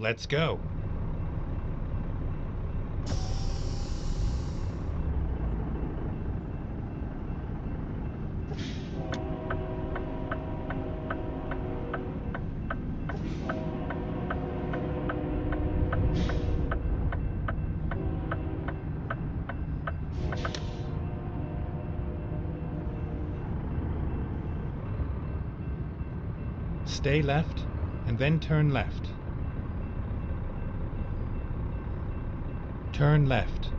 Let's go. Stay left, and then turn left. Turn left.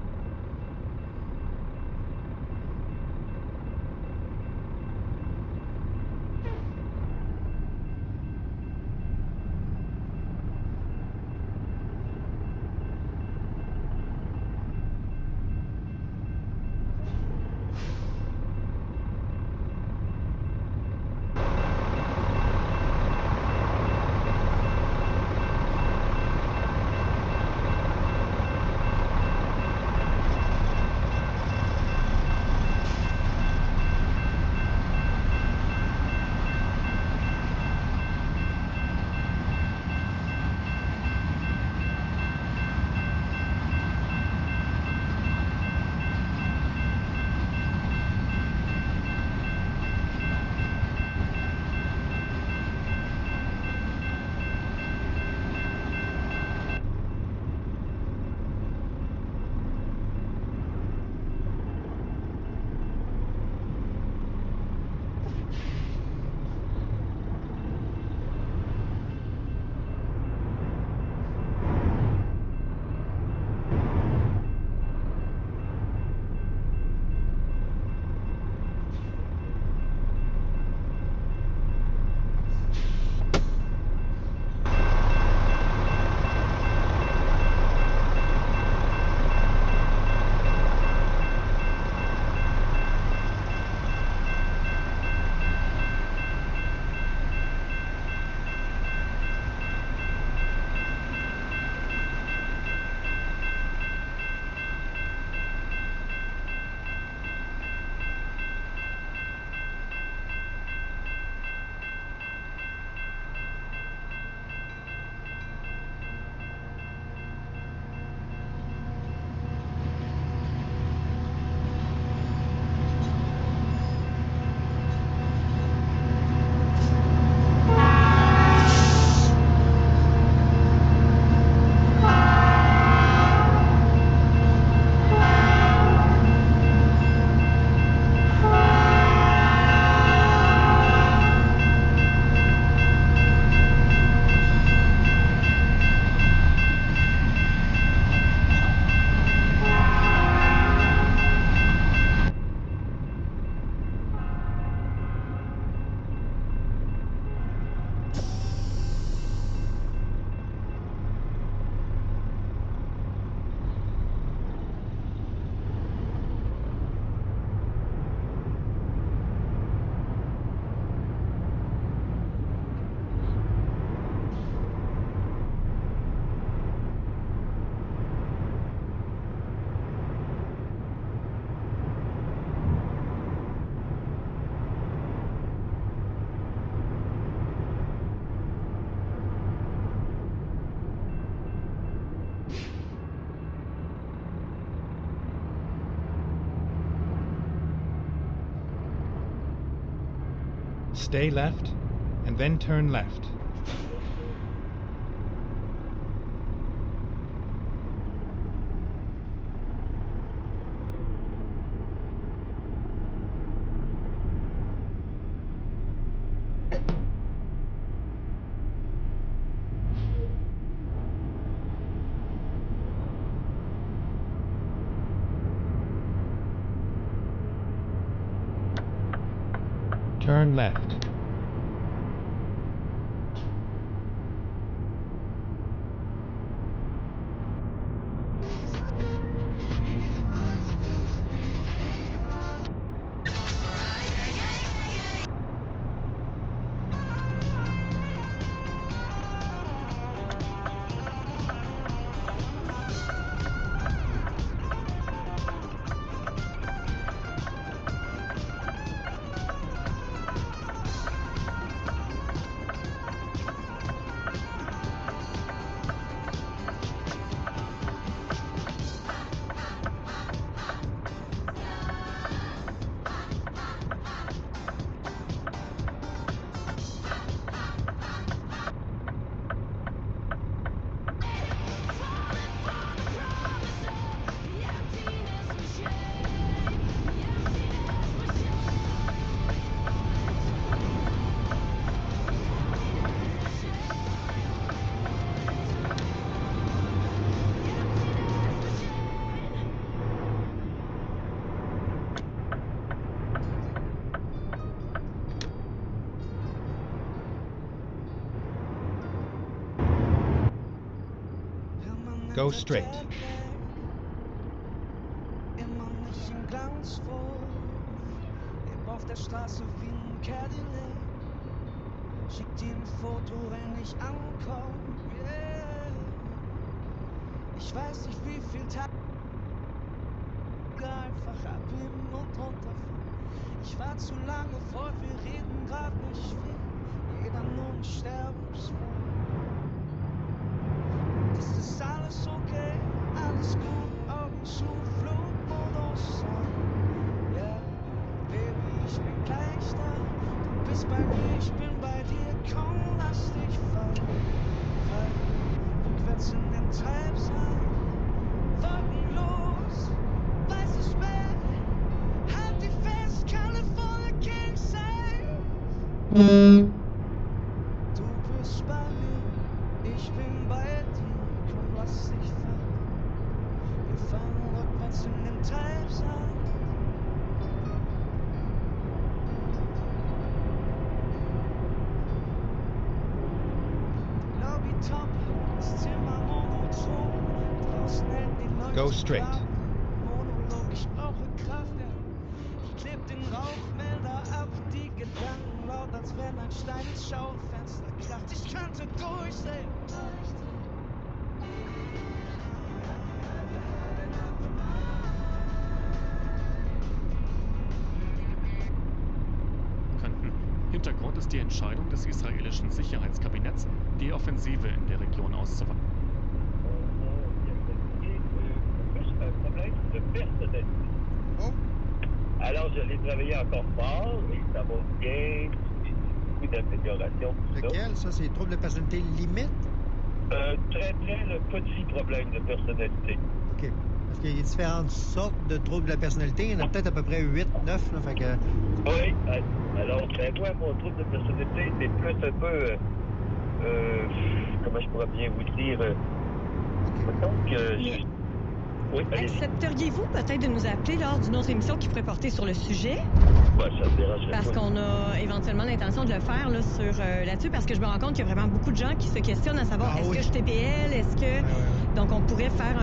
Stay left, and then turn left. Turn left. Go straight. Immer nicht in Glanzvoll. Leb auf der Straße wie ein Cadillac. Schick dir ein Foto, wenn ich ankomm. Yeah. Ich weiß nicht, wie viel Tage einfach abheben und runterfahren. Ich war zu lange fort, wir reden grad nicht viel. Jeder nur ein Sterbensfall. Das ist alles okay, alles gut, Augen zu, Flugmodus an. Ja, Baby, ich bin gleich da. Du bist bei mir, ich bin bei dir, komm, lass dich fallen. Rückwärts in den Treibsand, wolkenlos, weißes Meer, halt die fest, California King Size. Du bist bei mir, ich bin bei dir, komm, lass dich fallen. Wir fahren rückwärts in den Treibsand. Lobby top, das Zimmer monoton, draußen hält die Leute. Go straight. Monolog, ich brauche Kraft, ja. Ich kleb den Rauchmelder ab, die Gedanken laut, als wenn ein Stein ins Schaufenster kracht. Ich könnte durchdrehen. Hintergrund ist die Entscheidung des israelischen Sicherheitskabinetts, die Offensive in der Region auszuweiten. Un problème de personnalité. Oh, Alors, je l'ai travaillé encore fort et ça va bien, beaucoup d'amélioration. tout ça. lequel? Ça, c'est trouble de personnalité limite? Très, très le petit problème de personnalité. OK. Parce qu'il y a différentes sortes de troubles de la personnalité. Il y en a peut-être à peu près 8, 9. Là, fait que... Oui, alors, ben, moi, mon trouble de personnalité, c'est plus un peu, comment je pourrais bien vous dire, donc, Mais- oui, allez-y. Accepteriez-vous peut-être de nous appeler lors d'une autre émission qui pourrait porter sur le sujet? Ouais, ça me dérangerait Parce pas. qu'on a éventuellement l'intention de le faire là, sur là-dessus, parce que je me rends compte qu'il y a vraiment beaucoup de gens qui se questionnent à savoir Ah est-ce oui. que je TPL, est-ce que... Ouais, ouais. Donc, on pourrait faire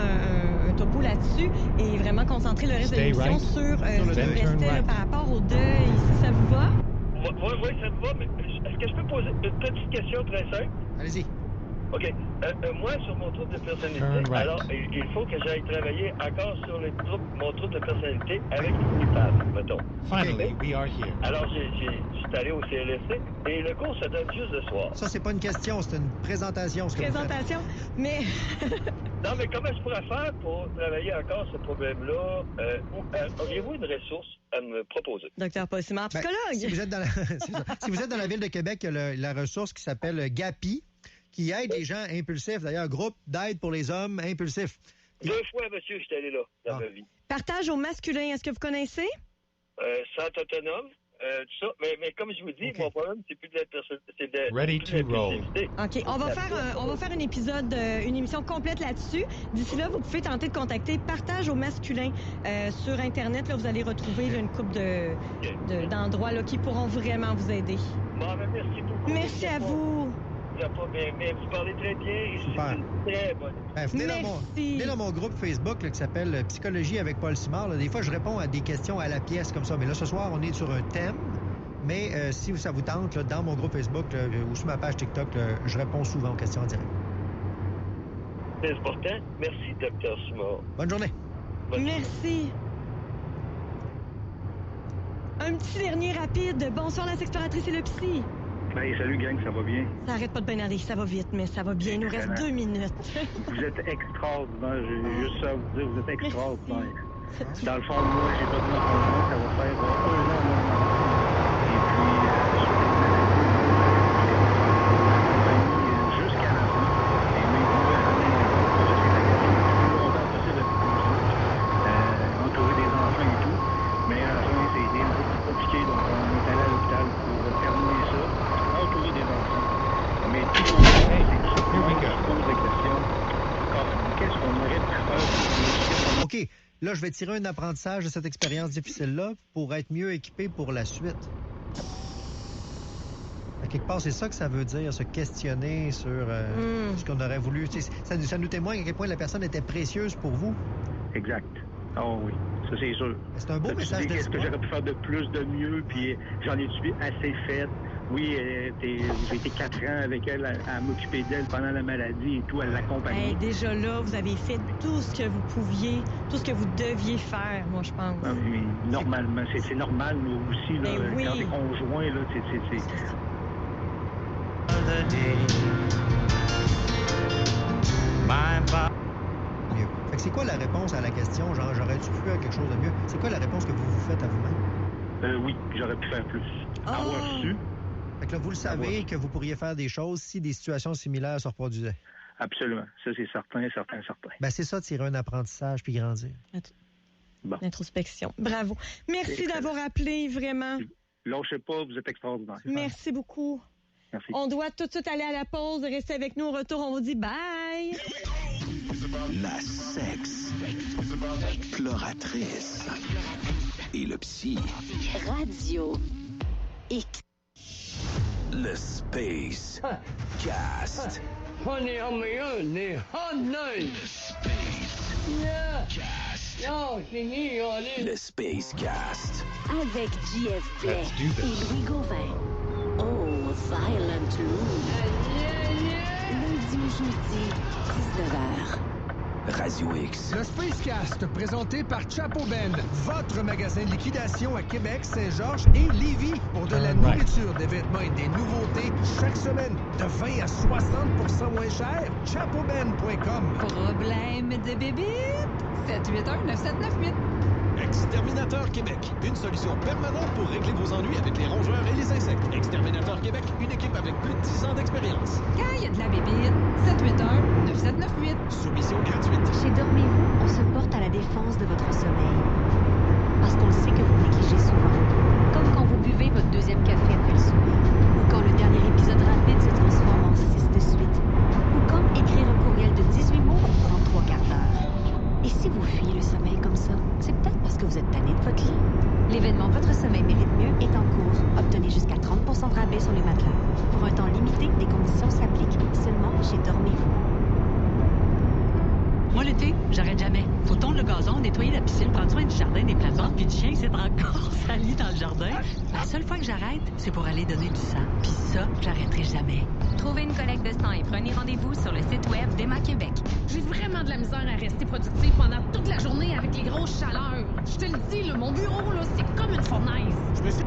un topo là-dessus et vraiment concentrer le reste de Stay l'émission right. sur Sur ce le qui deuil. restait Turn là, right. par rapport au deuil, si ça vous va. Oui, ça me va, mais est-ce que je peux poser une petite question très simple? Allez-y. OK. Moi, sur mon trouble de personnalité, Turn right. alors, il faut que j'aille travailler encore sur mon trouble de personnalité avec les femmes, mettons. Finally, we are here. Alors, je suis allé au CLSC et le cours se donne juste ce soir. Ça, c'est pas une question, c'est une présentation. Ce que vous faites. Présentation. Mais Non, mais comment je pourrais faire pour travailler encore ce problème-là? Auriez-vous une ressource à me proposer? Docteur Paul Simard, Ben, psychologue. si vous êtes dans la, c'est ça. Si vous êtes dans la ville de Québec, il y a la ressource qui s'appelle GAPI, qui aide les gens impulsifs. D'ailleurs, groupe d'aide pour les hommes impulsifs. 2 fois, monsieur, je suis allé là dans Ah. ma vie. Partage au masculin, est-ce que vous connaissez? Centre autonome, tout ça. Mais comme je vous dis, OK. mon problème, c'est plus de la personnalité. C'est de Ready plus de to roll. l'impulsivité. OK, on va faire un épisode, une émission complète là-dessus. D'ici là, vous pouvez tenter de contacter Partage au masculin sur Internet. Là, vous allez retrouver là, une couple d'endroits là, qui pourront vraiment vous aider. Bon, ben, merci beaucoup. Merci à vous. Mais vous parlez très bien et Super. c'est une très bonne. Ben, venez dans mon groupe Facebook là, qui s'appelle Psychologie avec Paul Simard. Là. Des fois, je réponds à des questions à la pièce comme ça. Mais là, ce soir, on est sur un thème. Mais si ça vous tente, là, dans mon groupe Facebook là, ou sur ma page TikTok, là, je réponds souvent aux questions en direct. C'est important. Merci, Dr. Simard. Bonne journée. Bonne Merci. Un petit dernier rapide. Bonsoir, la sexploratrice et le psy. Hey, salut gang, ça va bien? Ça arrête pas de bien aller. Ça va vite, mais ça va bien. Il nous reste Excellent. 2 minutes. Vous êtes extraordinaire, j'ai juste ça à vous dire, vous êtes extraordinaire. Merci. Dans le fond, moi, j'ai pas de ma conjointe, ça va faire 1 an, mon enfant. Et puis, jusqu'à la fin. Et maintenant, c'est la question le plus longtemps possible avec vous. Entourer des enfants et tout. Mais à la fin, ça a été un peu plus compliqué, donc on est allé à l'hôpital pour terminer ça. Entourer des enfants. Mais tout mon problème, c'est que Here we go. je pose la question, qu'est-ce qu'on aurait pu faire? OK. Là, je vais tirer un apprentissage de cette expérience difficile-là pour être mieux équipé pour la suite. À quelque part, c'est ça que ça veut dire, se questionner sur ce qu'on aurait voulu. Ça nous témoigne à quel point la personne était précieuse pour vous. Exact. Oh oui, ça c'est sûr. C'est un beau message Qu'est-ce que d'espoir. j'aurais pu faire de plus, de mieux, puis j'en ai-tu assez fait. Oui, j'ai été 4 ans avec elle à m'occuper d'elle pendant la maladie et tout, à l'accompagner. Déjà là, vous avez fait tout ce que vous pouviez, tout ce que vous deviez faire, moi, je pense. Ah, mais normalement, c'est normal, nous aussi, là, Ben oui. quand t'es conjoint, là, c'est... Mieux. Fait que c'est quoi la réponse à la question, genre, j'aurais-tu pu faire quelque chose de mieux? C'est quoi la réponse que vous vous faites à vous-même? Oui, j'aurais pu faire plus. Avoir su. Fait que là, vous le savez que vous pourriez faire des choses si des situations similaires se reproduisaient. Absolument. Ça, c'est certain. Ben, c'est ça, tirer un apprentissage puis grandir. Bon. L'introspection. Bravo. Merci d'avoir appelé, vraiment. Lâchez pas, vous êtes extraordinaire. Merci beaucoup. Merci. On doit tout de suite aller à la pause. Restez avec nous. Au retour, on vous dit bye. La sexe exploratrice et le psy. Radio X. Le Space Cast. Honey, honey, honey. Le Space Cast. Avec JF Blais Let's do this. et Louis Gauvin. Oh, Violent Mood. Lundi au jeudi, 19h. Radio X. Le Spacecast, présenté par Chapeau Ben, votre magasin de liquidation à Québec, Saint-Georges et Lévis pour de la nourriture, des vêtements et des nouveautés chaque semaine. De 20 à 60% moins cher. ChapeauBen.com. Problème de bébite? 781-9798. Exterminateur Québec, une solution permanente pour régler vos ennuis avec les rongeurs et les insectes. Exterminateur Québec, une équipe avec plus de 10 ans d'expérience. Quand il y a de la bébite, 781-9798. Soumission gratuite. Chez Dormez-vous, on se porte à la défense de votre sommeil. Parce qu'on sait que vous négligez souvent. Comme quand vous buvez votre deuxième café après le souper. Ou quand le dernier épisode rapide se transforme en 6 de suite. Ou comme écrire un courriel de 18 mots en 3 quarts d'heure. Et si vous fuyez le sommeil comme ça, c'est peut-être parce que vous êtes tanné de votre lit. L'événement Votre sommeil mérite mieux est en cours. Obtenez jusqu'à 30% de rabais sur les matelas. Pour un temps limité, des conditions s'appliquent seulement chez Dormez-vous. Moi, l'été, j'arrête jamais. Faut tondre le gazon, nettoyer la piscine, prendre soin du jardin, des plates-bandes, puis du chien qui s'est encore sali dans le jardin. La seule fois que j'arrête, c'est pour aller donner du sang. Puis ça, j'arrêterai jamais. Trouvez une collecte de sang et prenez rendez-vous sur le site web d'Emma Québec. J'ai vraiment de la misère à rester productive pendant toute la journée avec les grosses chaleurs. Je te le dis, là, mon bureau, là, c'est comme une fournaise. Je me suis...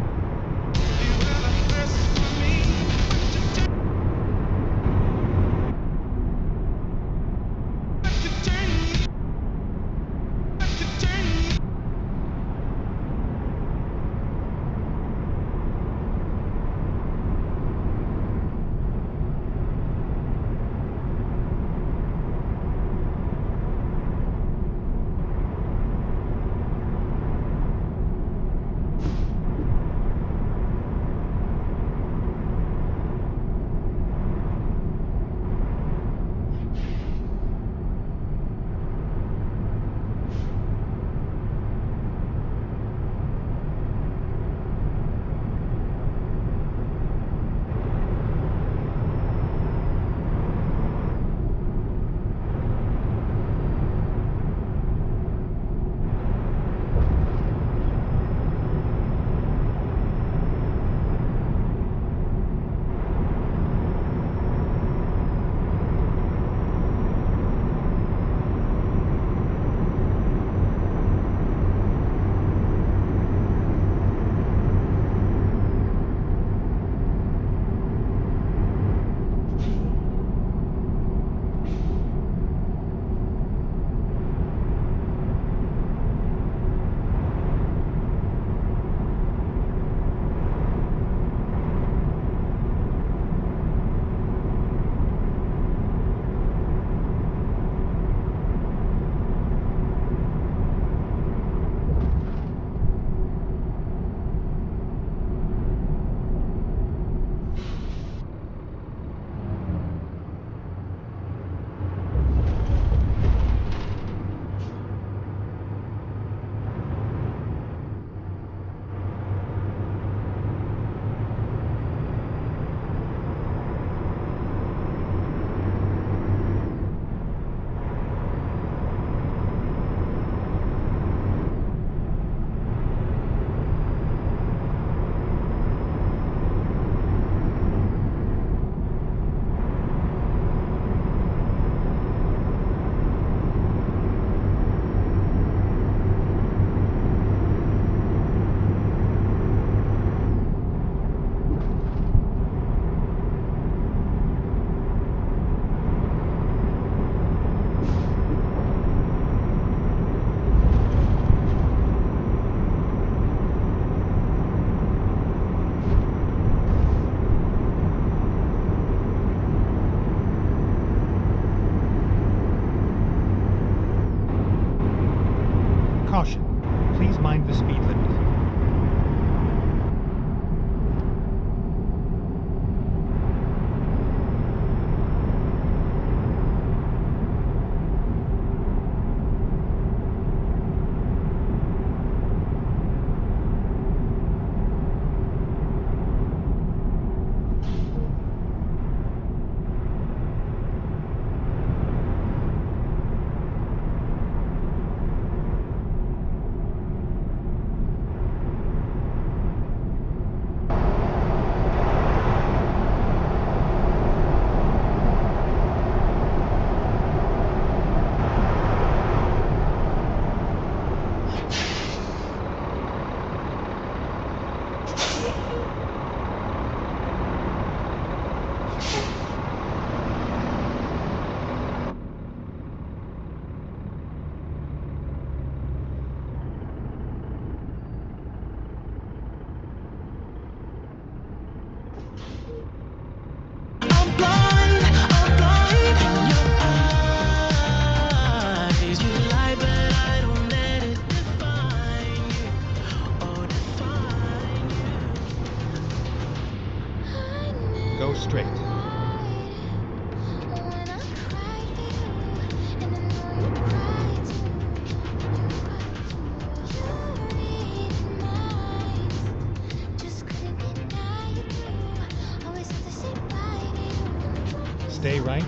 Stay right,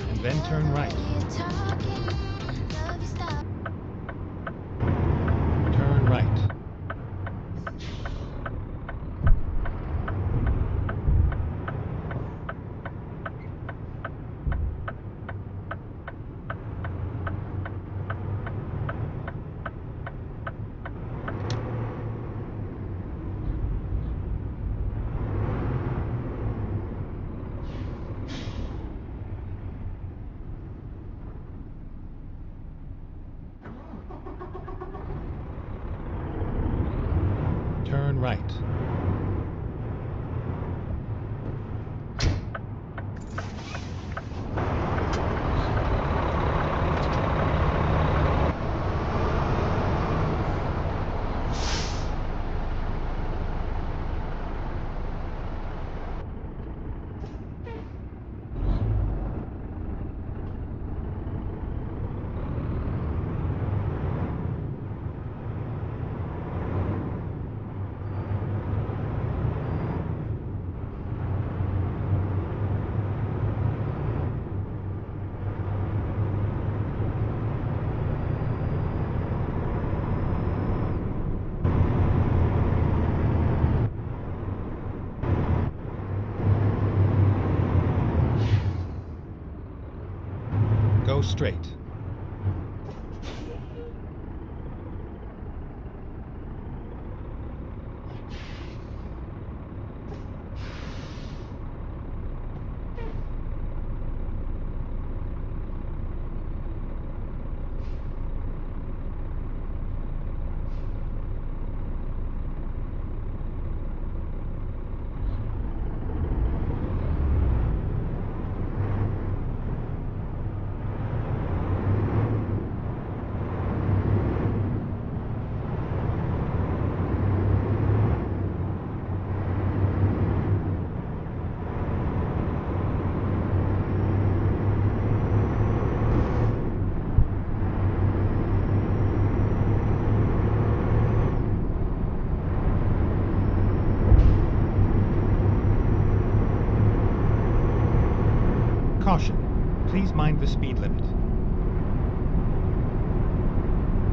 and then turn right. Turn right. Turn right. Go straight. Caution. Please mind the speed limit.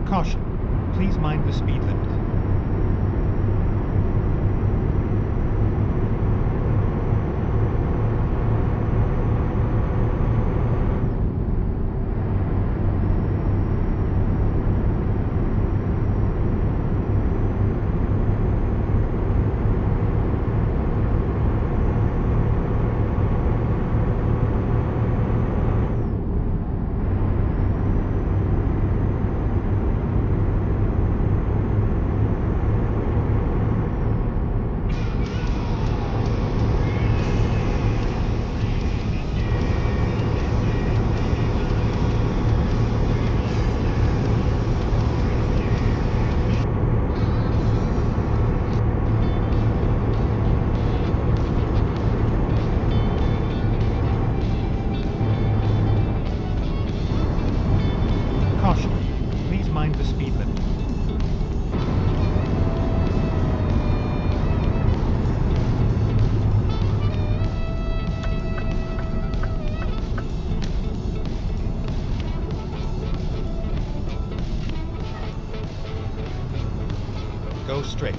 Caution. Please mind the speed limit. Caution. Please mind the speed limit. Go straight.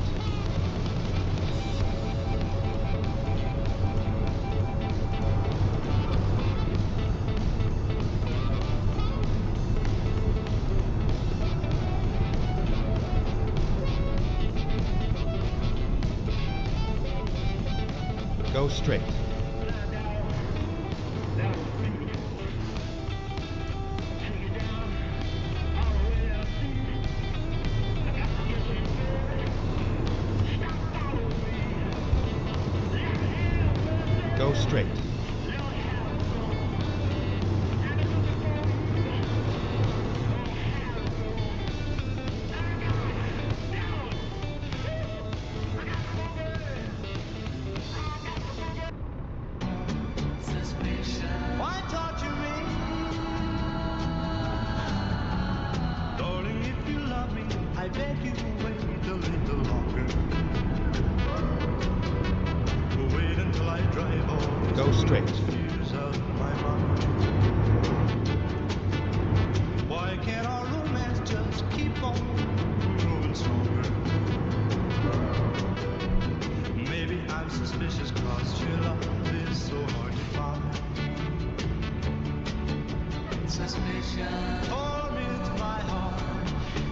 Go straight. Go straight. Why torture me? Darling, if you love me, I beg you wait a little longer. Wait until I drive all Go straight. fears out of my mind. Suspicion torments my heart.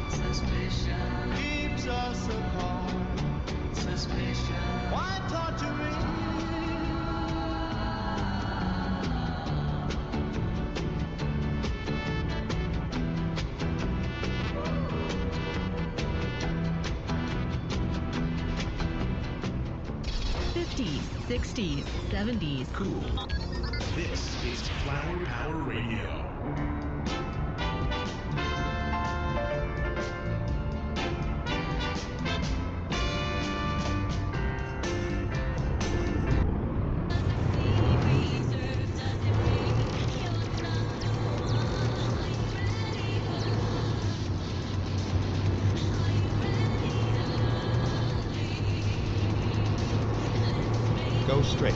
Suspicion keeps us apart. Suspicion, why torturing? 50s, 60s, 70s. Cool. This is Flower Power Radio. Go straight.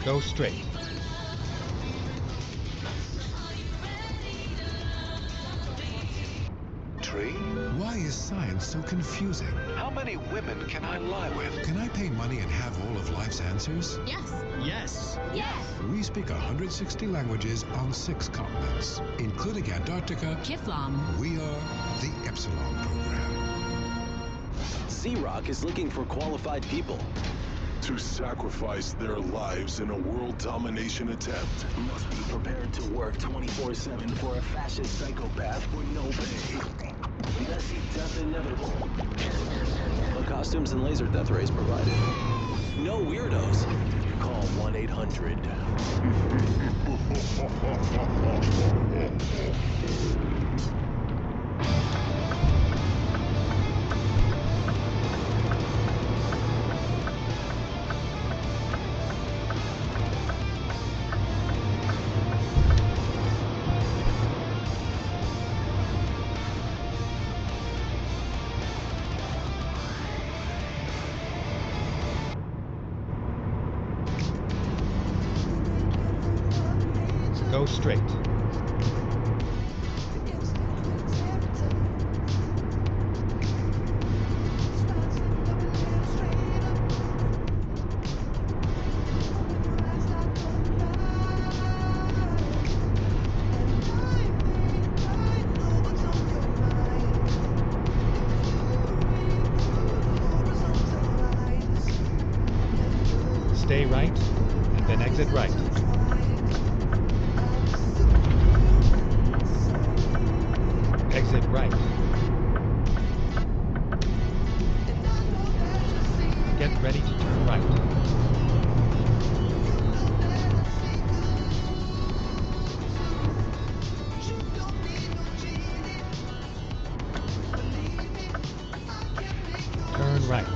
Go straight. Tree? Why is science so confusing? How many women can I lie with? Can I pay money and have all of life's answers? Yes. Yes. Yes. We speak 160 languages on 6 continents, including Antarctica. Kiflam. We are the Epsilon program. Z-Rock is looking for qualified people. To sacrifice their lives in a world domination attempt. Must be prepared to work 24/7 for a fascist psychopath for no pay. Thus death inevitable. The costumes and laser death rays provided. No weirdos. Call 1-800. Go straight. Stay right, and then exit right. Exit right. Get ready to turn right. Turn right.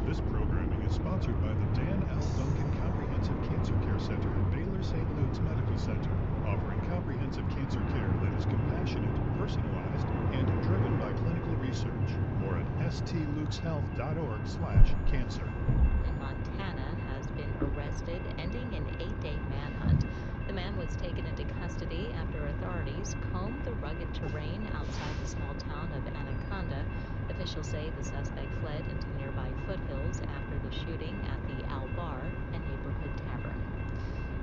This programming is sponsored by the Dan L. Duncan Comprehensive Cancer Care Center at Baylor St. Luke's Medical Center, offering comprehensive cancer care that is compassionate, personalized, and driven by clinical research. More at stlukeshealth.org/cancer. In Montana has been arrested, ending an 8-day manhunt. The man was taken into custody after authorities combed the rugged terrain outside the small town of Anaconda. Officials say the suspect fled into nearby foothills after the shooting at the Al Bar, a neighborhood tavern.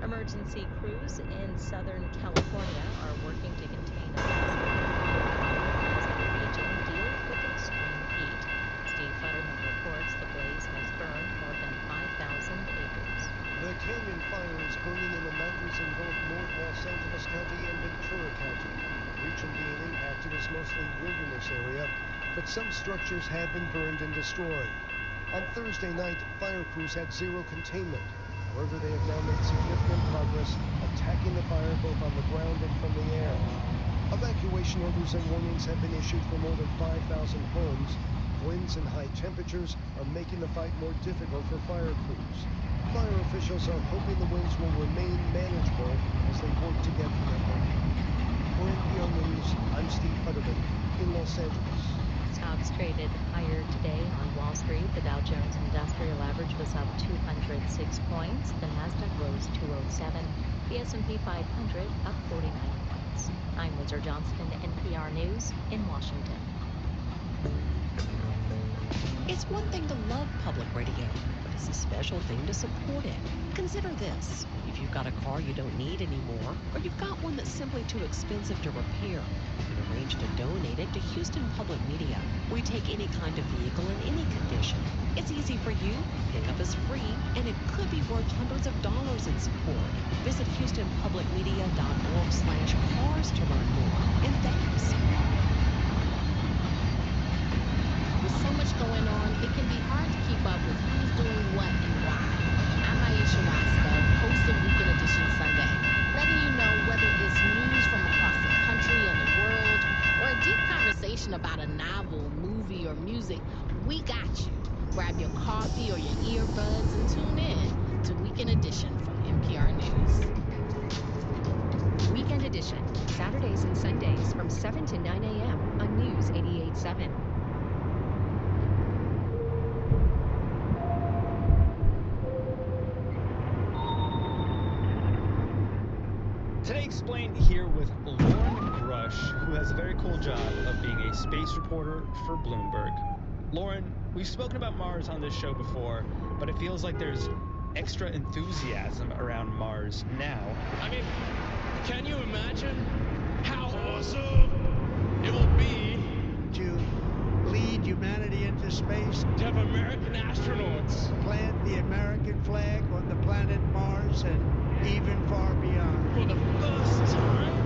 Emergency crews in Southern California are working to contain a as the region deals with extreme heat. Steve Futterman reports the blaze has burned more than 5,000 acres. The Canyon Fire is burning in the mountains in both North Los Angeles County and Ventura County. The region being impacted is mostly wilderness area, but some structures have been burned and destroyed. On Thursday night, fire crews had zero containment. However, they have now made significant progress attacking the fire both on the ground and from the air. Evacuation orders and warnings have been issued for more than 5,000 homes. Winds and high temperatures are making the fight more difficult for fire crews. Fire officials are hoping the winds will remain manageable as they work to get them home. For NPR News, I'm Steve Futterman in Los Angeles. Stocks traded higher today on Wall Street. The Dow Jones Industrial Average was up 206 points. The Nasdaq rose 207. The S&P 500 up 49 points. I'm Windsor Johnston, NPR News in Washington. It's one thing to love public radio, but it's a special thing to support it. Consider this. If you've got a car you don't need anymore, or you've got one that's simply too expensive to repair, you can arrange to donate it to Houston Public Media. We take any kind of vehicle in any condition. It's easy for you, pickup is free, and it could be worth hundreds of dollars in support. Visit HoustonPublicMedia.org/cars to learn more. And thanks. With so much going on, it can be hard to keep up with who's doing what and why. I'm Aisha Rasta, host of Weekend Edition Sunday, letting you know whether it's news from across the country and the world, or a deep conversation about a novel, movie, or music, we got you. Grab your coffee or your earbuds and tune in to Weekend Edition from NPR News. Weekend Edition, Saturdays and Sundays from 7 to 9 a.m. on News 88.7. Today Explained here with Lauren Grush, who has a very cool job of being a space reporter for Bloomberg. Lauren, we've spoken about Mars on this show before, but it feels like there's extra enthusiasm around Mars now. I mean, can you imagine how awesome it will be to lead humanity into space? To have American astronauts plant the American flag on the planet Mars and even far beyond. For the first time?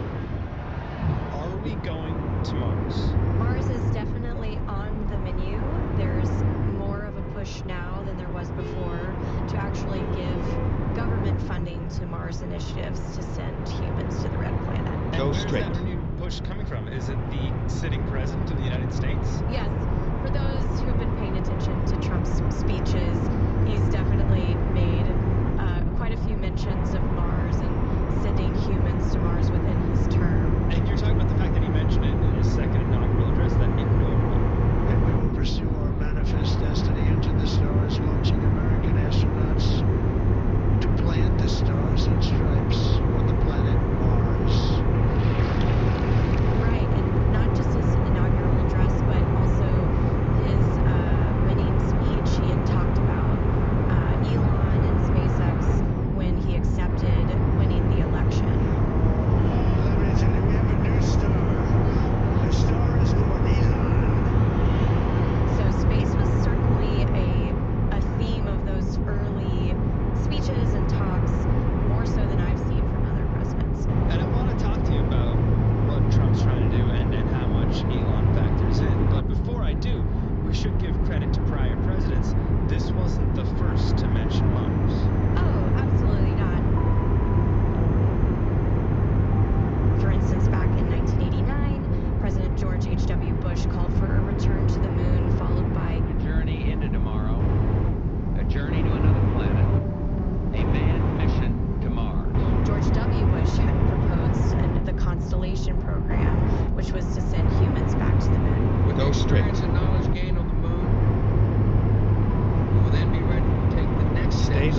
Are we going to Mars? Mars is definitely on the menu. There's more of a push now than there was before to actually give government funding to Mars initiatives to send humans to the red planet. Go straight. Where's that renewed push coming from? Is it the sitting president of the United States? Yes. For those who've been paying attention to Trump's speeches, he's definitely made quite a few mentions of Mars and sending humans to Mars within his term. And you're talking about the fact that he mentioned it in his second inaugural address, that inaugural. And we will pursue our manifest destiny into the stars, launching American astronauts to plant the stars and stripes on the planet Mars. Right, and not just his inaugural address, but also his many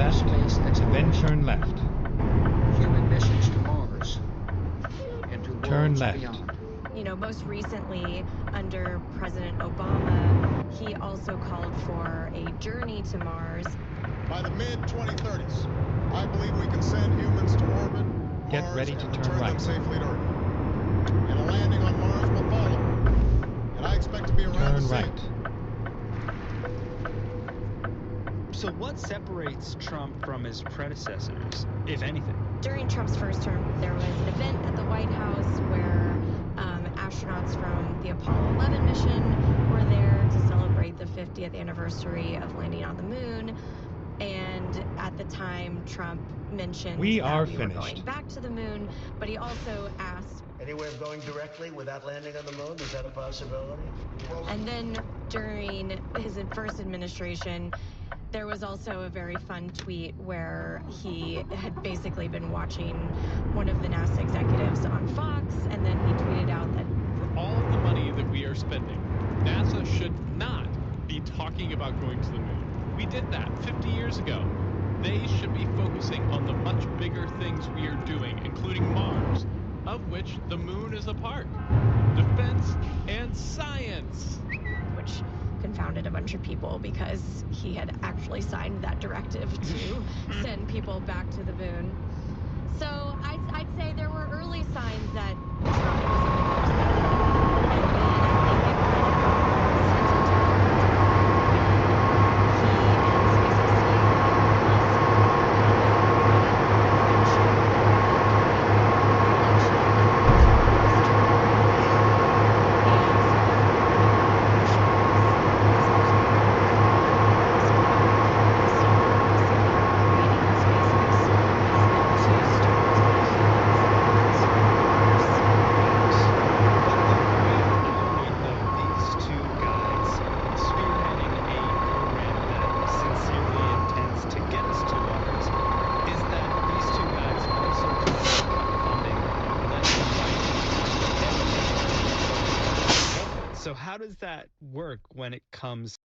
left, space and then exploration, turn left. human missions to Mars, and to Turn worlds left. beyond. You know, most recently, under President Obama, he also called for a journey to Mars. By the mid-2030s, I believe we can send humans to orbit, Get Mars, ready to and turn return them right. safely to Earth. And a landing on Mars will follow. And I expect to be around Turn to see right. it. So what separates Trump from his predecessors, if anything? During Trump's first term, there was an event at the White House where astronauts from the Apollo 11 mission were there to celebrate the 50th anniversary of landing on the moon. And at the time, Trump mentioned We that are we finished. were going back to the moon, but he also asked. Any way of going directly without landing on the moon? Is that a possibility? And then during his first administration, there was also a very fun tweet where he had basically been watching one of the NASA executives on Fox, and then he tweeted out that for all of the money that we are spending, NASA should not be talking about going to the moon. We did that 50 years ago. They should be focusing on the much bigger things we are doing, including Mars, of which the moon is a part. Defense and science. Which confounded a bunch of people because he had actually signed that directive to send people back to the moon. So I'd say there were early signs that Trump was on the course. So how does that work when it comes